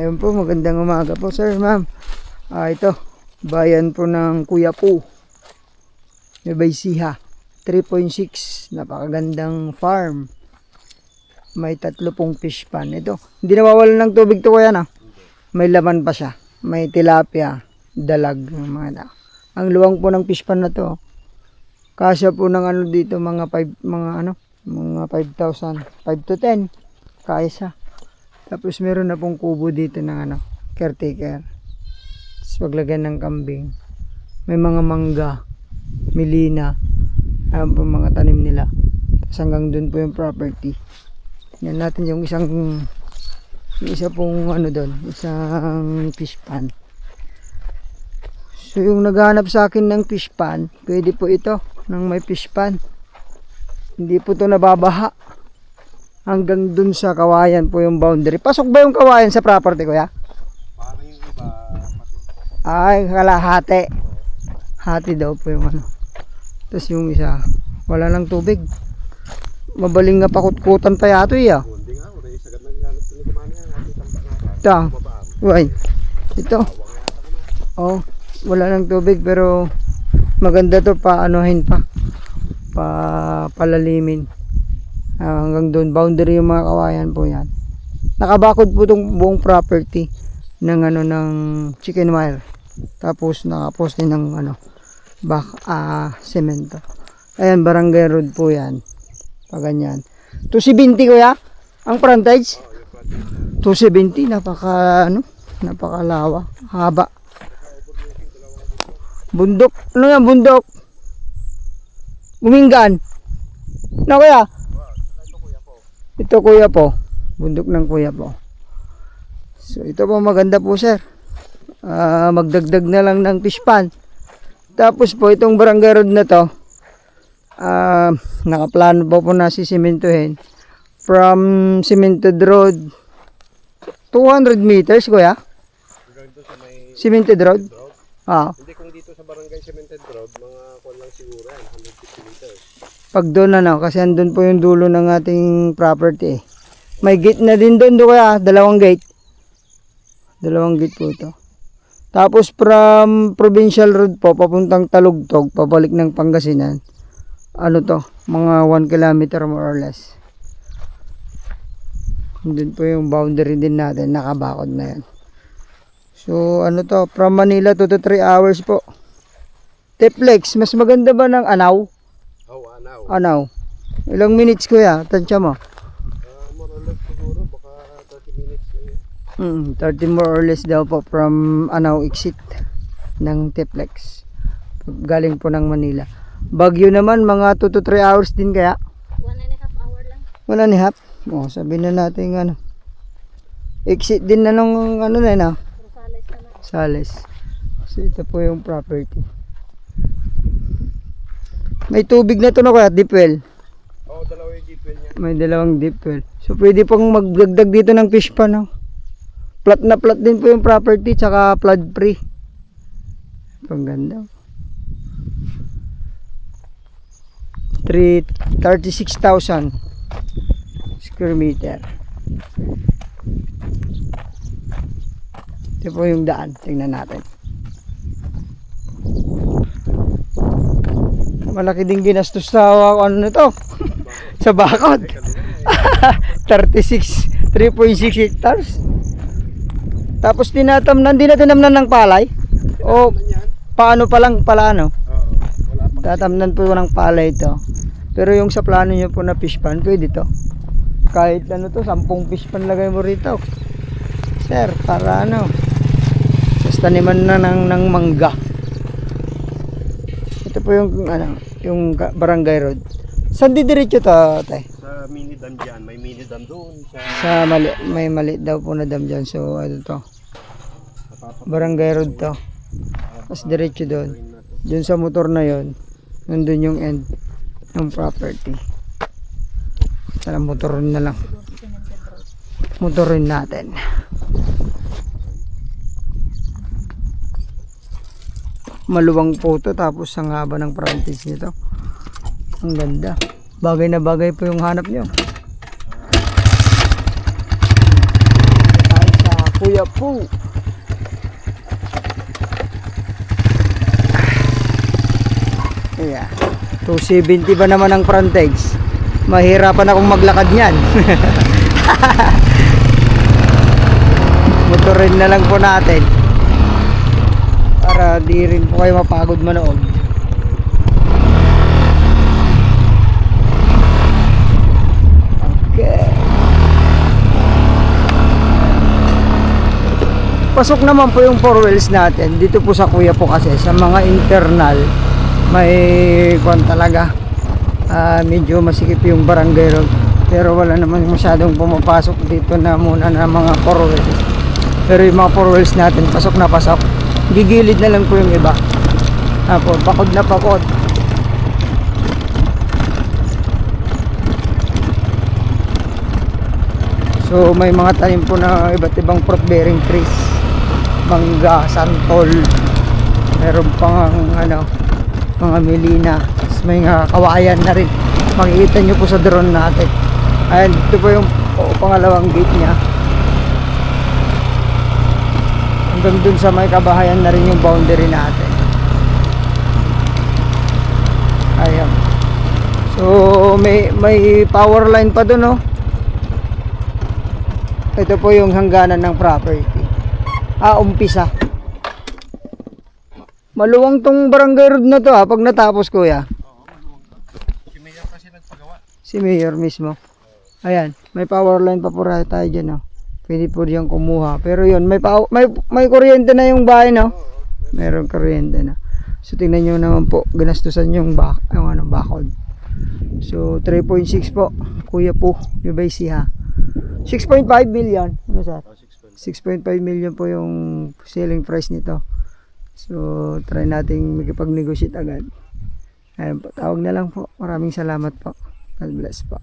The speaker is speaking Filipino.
Ayun po, magandang umaga po sir, ma'am. Ito, bayan po ng Kuya Po, Nueva Ecija, 3.6, napakagandang farm. May 30 fish pan. Ito, hindi nawawalan ng tubig to kuya na. May laman pa siya. May tilapia, dalag, mga. Ang luwang po ng fish pan na to. Kasya po ng ano dito, mga 5,000, 5 to 10. Kaysa. Tapos meron na pong kubo dito ng caretaker. Tapos paglagyan ng kambing. May mga mangga, milina, ayan po mga tanim nila. Tapos hanggang dun po yung property. Yan natin yung isa pong doon, isang fish pan. So yung naghahanap sa akin ng fish pan, pwede po ito, ng may fish pan. Hindi po ito nababaha. Hanggang dun sa kawayan po yung boundary. Pasok ba yung kawayan sa property kuya? Parang yung iba, ay, kalahati. Hati daw po yung Tapos yung isa, wala lang tubig. Mabaling nga pakutkutan pa yato iya. hindi nga, wala yung sagad ng ganap ni kumani yan. Ito. Uy, ito. Oh, wala lang tubig pero maganda to paalalimin. Hanggang doon boundary yung mga kawayan po yan. Nakabakod po itong buong property ng ng chicken wire. Tapos nakaposte ng semento. Ayan, barangay road po yan. Pag ganyan. 270 kuya ang frontage. 270 napakalawa, haba. Bundok. Ano yan, bundok? Bumingan. Na kuya? Ito kuya po, bundok ng kuya po. So ito po maganda po sir. Magdagdag na lang ng fish pan. Tapos po itong barangay road na to, nakaplano po na sisimentohin. From cemented road, 200 meters kuya? Cemented road? Hindi kung dito sa barangay cemented road, mga kung lang siguro yan, 150 meters. Pag doon kasi andun po yung dulo ng ating property. May gate na din doon kuya, dalawang gate po ito. Tapos from provincial road po papuntang Talugtog, pabalik ng Pangasinan, mga 1 kilometer more or less. Doon po yung boundary din natin, nakabakod na yan. So from Manila 2 to 3 hours po. Teplex, mas maganda ba ng Anaw? Anaw. Ilang minutes kuya? Tansya mo? More or less siguro, baka 30 minutes. 30 more or less daw po from Anaw exit ng Teplex. Galing po ng Manila. Baguio naman, mga 2 to 3 hours din kaya? 1.5 hour lang. 1.5? O, sabihin na natin exit din na nung Sales. So ito po yung property. May tubig na to kuya, deep well. Oo, dalawa yung deep well niya. May dalawang deep well. So pwede pong magdagdag dito ng fish pan. Flat na flat din po yung property, tsaka flood free. Ang ganda. 36,000 square meter. Ito po yung daan. Tingnan natin. Malaki din ginastos sa sa bakod. 3.6 hectares. Tapos hindi na tinamnan ng palay. O paano pa lang pala tatamnan po ng palay ito. Pero yung sa plano nyo po na fish pan, pwede to. Kahit 10 fish pan lagay mo rito. Sir, para Tapos taniman na ng mangga. Ito po yung barangay road. Saan didiretso to, tay? Sa mini dam dyan, may mini dam doon. May mali daw po na dam dyan. So, to. Barangay road to. Tapos diretso doon. Doon sa motor na yon, nandun yung end ng property. Sana motorin na lang. Motorin natin. Maluwang po ito, tapos ang haba ng frontage nito. Ang ganda. Bagay na bagay po yung hanap nyo. Tayo sa Kuya Po. Ayan. 270 ba naman ang frontage? Mahirapan akong maglakad niyan. Motorin na lang po natin. Para di rin po kayo mapagod manood. Okay. Pasok naman po yung 4 wheels natin. Dito po sa Kuya Po kasi sa mga internal may kwan talaga. Medyo masikip yung barangay road. Pero wala naman masyadong pumapasok dito na muna na mga 4 wheels. Pero yung mga 4 wheels natin pasok na pasok. Gigilid na lang po yung iba. Tapos pakod na pakod. So may mga tanim po na iba't ibang fruit bearing trees. Mangga, santol. Meron pang mga melina. Tapos may kawayan na rin. Makikita nyo po sa drone natin. Ayan, ito po yung pangalawang gate niya. Hanggang dun sa may kabahayan na rin yung boundary natin. Ayan. So may power line pa dun, oh. Ito po yung hangganan ng property. Umpisa. Maluwang tong barangay road na to, pag natapos, kuya. Si Mayor kasi nagpagawa. Si Mayor mismo. Ayan, may power line pa po tayo dyan, oh. Pwede po diyan kumuha. Pero yun, may kuryente na yung bahay, no? Meron kuryente na. So tingnan nyo naman po, ganastusan yung bakod. So 3.6 po, Kuya Po, Nueva Ecija. 6.5 million. Ano sir? 6.5 million po yung selling price nito. So try nating makipag-negotiate agad. Ayun po, tawag na lang po. Maraming salamat po. God bless po.